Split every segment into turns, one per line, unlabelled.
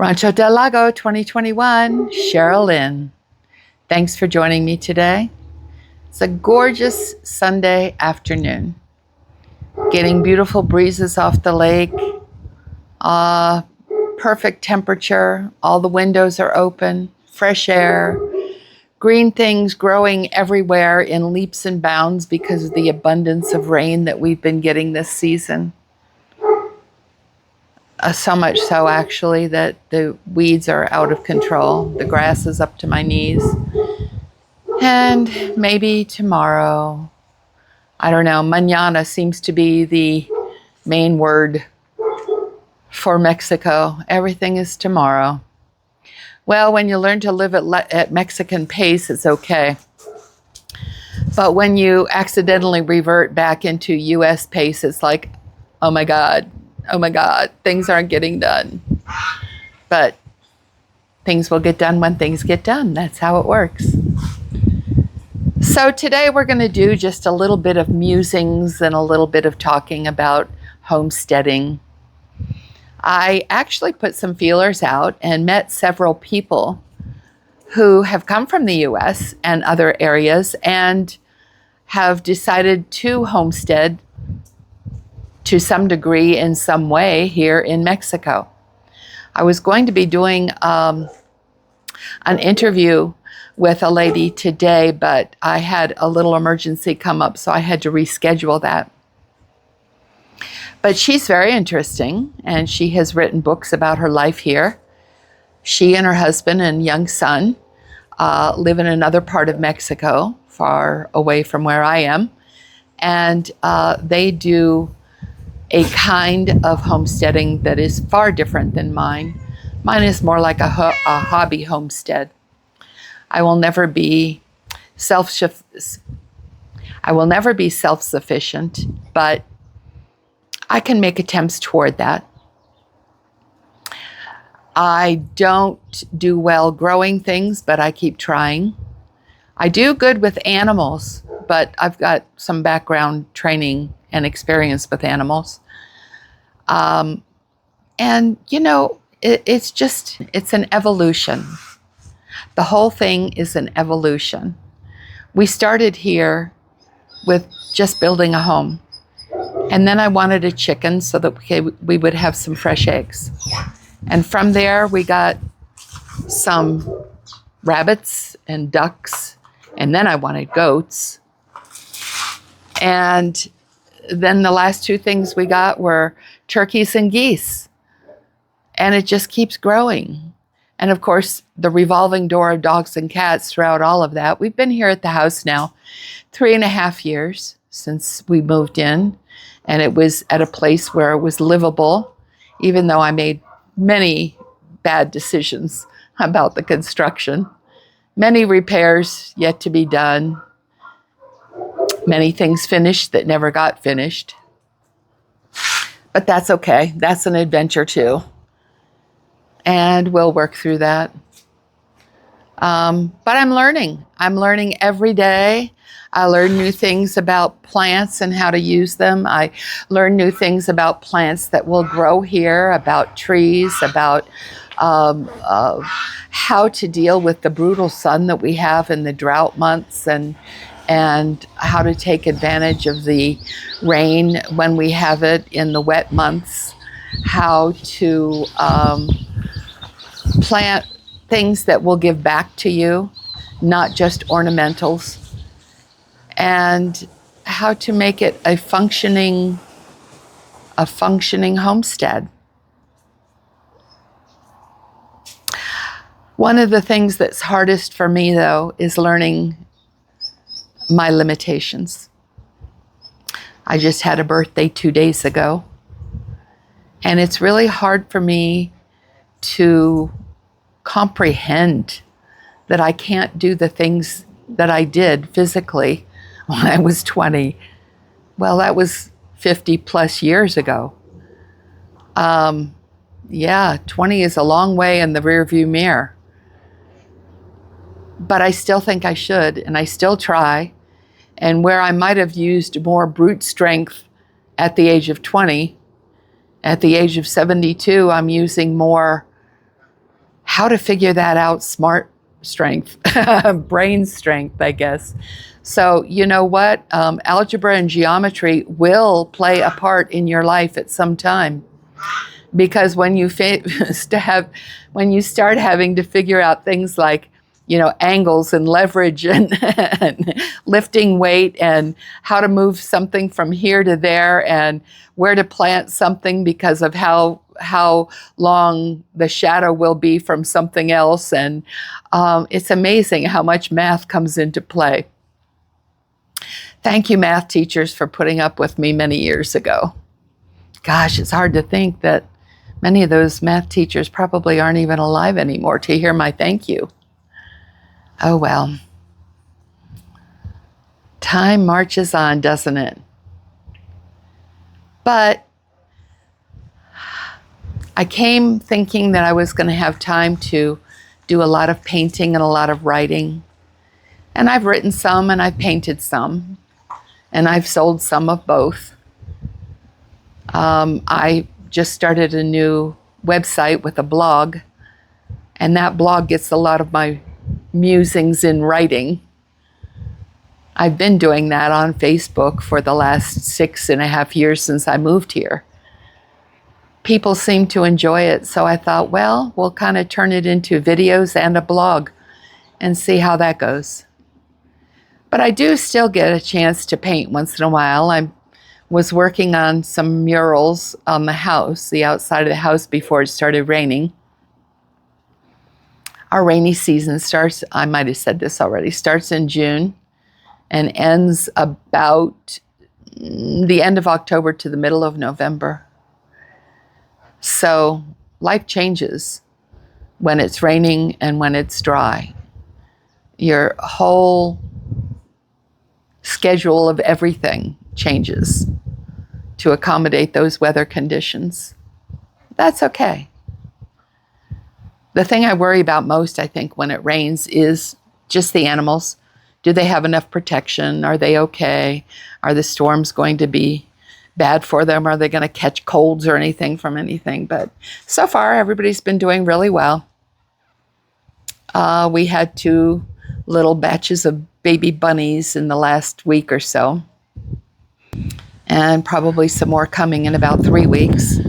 Rancho del Lago 2021, CheryLynn. Thanks for joining me today. It's a gorgeous Sunday afternoon. Getting beautiful breezes off the lake, perfect temperature, all the windows are open, fresh air, green things growing everywhere in leaps and bounds because of the abundance of rain that we've been getting this season. So much so, actually, that the weeds are out of control. The grass is up to my knees. And maybe tomorrow, I don't know, mañana seems to be the main word for Mexico. Everything is tomorrow. Well, when you learn to live at Mexican pace, it's okay. But when you accidentally revert back into U.S. pace, it's like, oh my God, things aren't getting done. But things will get done when things get done. That's how it works. So today we're going to do just a little bit of musings and a little bit of talking about homesteading. I actually put some feelers out and met several people who have come from the U.S. and other areas and have decided to homestead to some degree in some way here in Mexico. I was going to be doing an interview with a lady today, but I had a little emergency come up, so I had to reschedule that. But she's very interesting, and she has written books about her life here. She and her husband and young son live in another part of Mexico, far away from where I am, and they do a kind of homesteading that is far different than mine. Mine is more like a hobby homestead. I will never be self-sufficient, but I can make attempts toward that. I don't do well growing things, but I keep trying. I do good with animals, but I've got some background training and experience with animals. And, you know, it's an evolution. The whole thing is an evolution. We started here with just building a home. And then I wanted a chicken so that we would have some fresh eggs. And from there, we got some rabbits and ducks. And then I wanted goats. And then the last two things we got were turkeys and geese. And it just keeps growing. And of course, the revolving door of dogs and cats throughout all of that. We've been here at the house now 3.5 years since we moved in. And it was at a place where it was livable, even though I made many bad decisions about the construction. Many repairs yet to be done. Many things finished that never got finished. But that's okay. That's an adventure too. And we'll work through that. But I'm learning. I'm learning every day. I learn new things about plants and how to use them. I learn new things about plants that will grow here, about trees, about how to deal with the brutal sun that we have in the drought months, and how to take advantage of the rain when we have it in the wet months, how to plant things that will give back to you, not just ornamentals, and how to make it a functioning homestead. One of the things that's hardest for me, though, is learning my limitations. I just had a birthday 2 days ago, and it's really hard for me to comprehend that I can't do the things that I did physically when I was 20. Well, that was 50 plus years ago. 20 is a long way in the rearview mirror. But I still think I should, and I still try. And where I might have used more brute strength at the age of 20, at the age of 72, I'm using more how to figure that out, smart strength, brain strength, I guess. So you know what? Algebra and geometry will play a part in your life at some time. Because when you when you start having to figure out things like, you know, angles and leverage and lifting weight and how to move something from here to there and where to plant something because of how long the shadow will be from something else, and it's amazing how much math comes into play. Thank you, math teachers, for putting up with me many years ago. Gosh, it's hard to think that many of those math teachers probably aren't even alive anymore to hear my thank you. Oh well. Time marches on, doesn't it? But I came thinking that I was going to have time to do a lot of painting and a lot of writing. And I've written some and I've painted some. And I've sold some of both. I just started a new website with a blog, and that blog gets a lot of my musings in writing. I've been doing that on Facebook for the last 6.5 years since I moved here. People seem to enjoy it, so I thought, well, we'll kind of turn it into videos and a blog and see how that goes. But I do still get a chance to paint once in a while. I was working on some murals on the house, the outside of the house, before it started raining. Our rainy season starts, I might have said this already, starts in June and ends about the end of October to the middle of November. So life changes when it's raining and when it's dry. Your whole schedule of everything changes to accommodate those weather conditions. That's okay. The thing I worry about most, I think, when it rains is just the animals. Do they have enough protection? Are they okay? Are the storms going to be bad for them? Are they going to catch colds or anything from anything? But so far, everybody's been doing really well. We had 2 little batches of baby bunnies in the last week or so, and probably some more coming in about 3 weeks.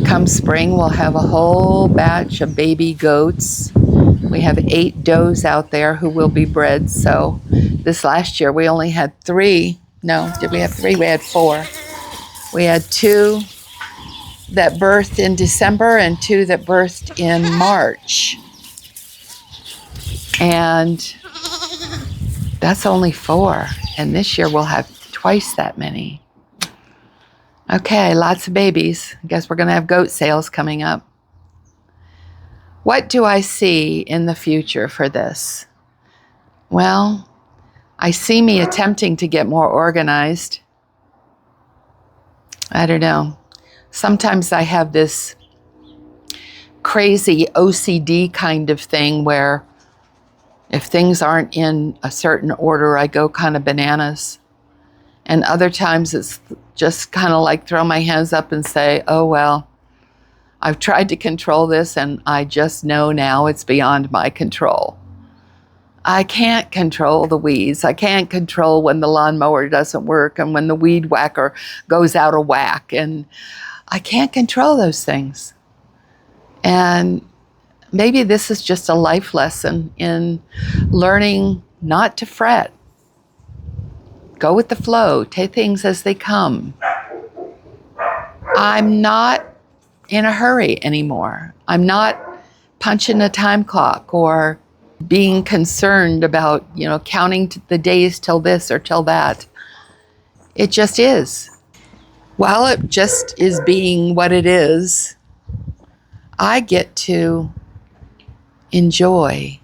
Come spring, we'll have a whole batch of baby goats. We have 8 does out there who will be bred. So this last year we only had 3. No, did we have 3? We had 4. We had 2 that birthed in December and 2 that birthed in March. And that's only 4. And this year we'll have twice that many. Okay, lots of babies. I guess we're going to have goat sales coming up. What do I see in the future for this? Well, I see me attempting to get more organized. I don't know. Sometimes I have this crazy OCD kind of thing where if things aren't in a certain order, I go kind of bananas. And other times it's just kind of like throw my hands up and say, oh, well, I've tried to control this and I just know now it's beyond my control. I can't control the weeds. I can't control when the lawnmower doesn't work and when the weed whacker goes out of whack. And I can't control those things. And maybe this is just a life lesson in learning not to fret. Go with the flow. Take things as they come. I'm not in a hurry anymore. I'm not punching a time clock or being concerned about, counting the days till this or till that. It just is. While it just is being what it is, I get to enjoy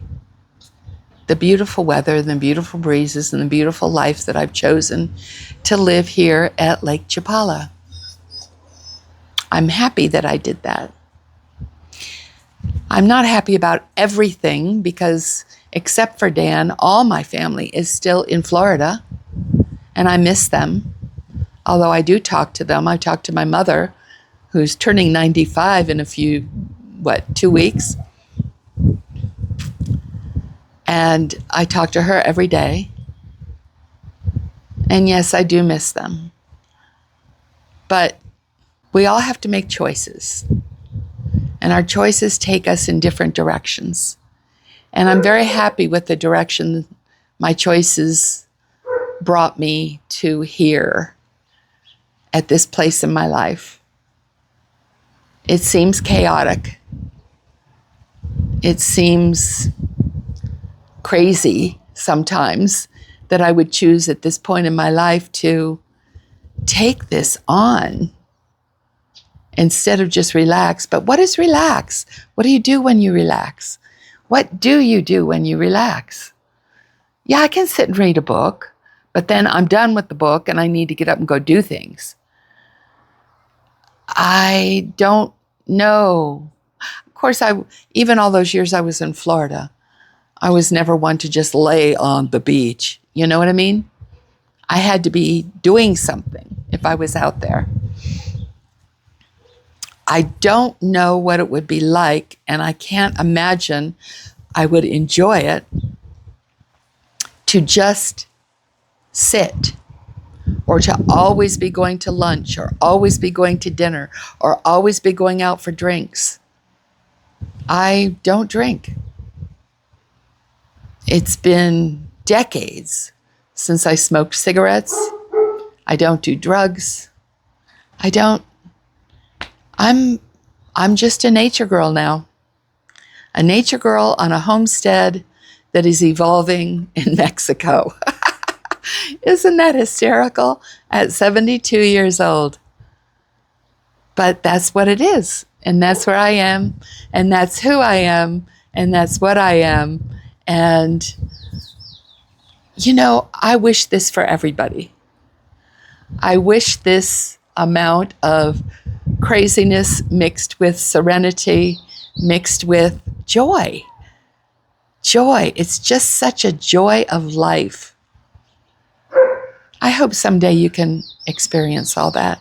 the beautiful weather, the beautiful breezes, and the beautiful life that I've chosen to live here at Lake Chapala. I'm happy that I did that. I'm not happy about everything because, except for Dan, all my family is still in Florida, and I miss them. Although I do talk to them. I talk to my mother, who's turning 95 in a few 2 weeks. And I talk to her every day. And yes, I do miss them. But we all have to make choices. And our choices take us in different directions. And I'm very happy with the direction my choices brought me to here at this place in my life. It seems chaotic. It seems crazy sometimes that I would choose at this point in my life to take this on instead of just relax. But what is relax? What do you do when you relax? What do you do when you relax? Yeah, I can sit and read a book, but then I'm done with the book and I need to get up and go do things. I don't know. Of course, even all those years I was in Florida, I was never one to just lay on the beach. You know what I mean? I had to be doing something if I was out there. I don't know what it would be like, and I can't imagine I would enjoy it to just sit, or to always be going to lunch, or always be going to dinner, or always be going out for drinks. I don't drink. It's been decades since I smoked cigarettes. I don't do drugs. I'm just a nature girl now. A nature girl on a homestead that is evolving in Mexico. Isn't that hysterical? At 72 years old. But that's what it is. And that's where I am. And that's who I am. And that's what I am. And, I wish this for everybody. I wish this amount of craziness mixed with serenity, mixed with joy. Joy. It's just such a joy of life. I hope someday you can experience all that.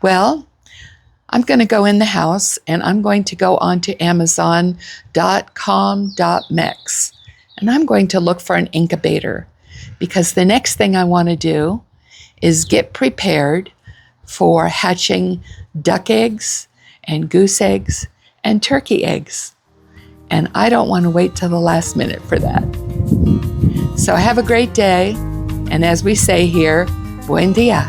Well, I'm going to go in the house and I'm going to go on to Amazon.com.mx and I'm going to look for an incubator, because the next thing I want to do is get prepared for hatching duck eggs and goose eggs and turkey eggs. And I don't want to wait till the last minute for that. So have a great day. And as we say here, buen dia.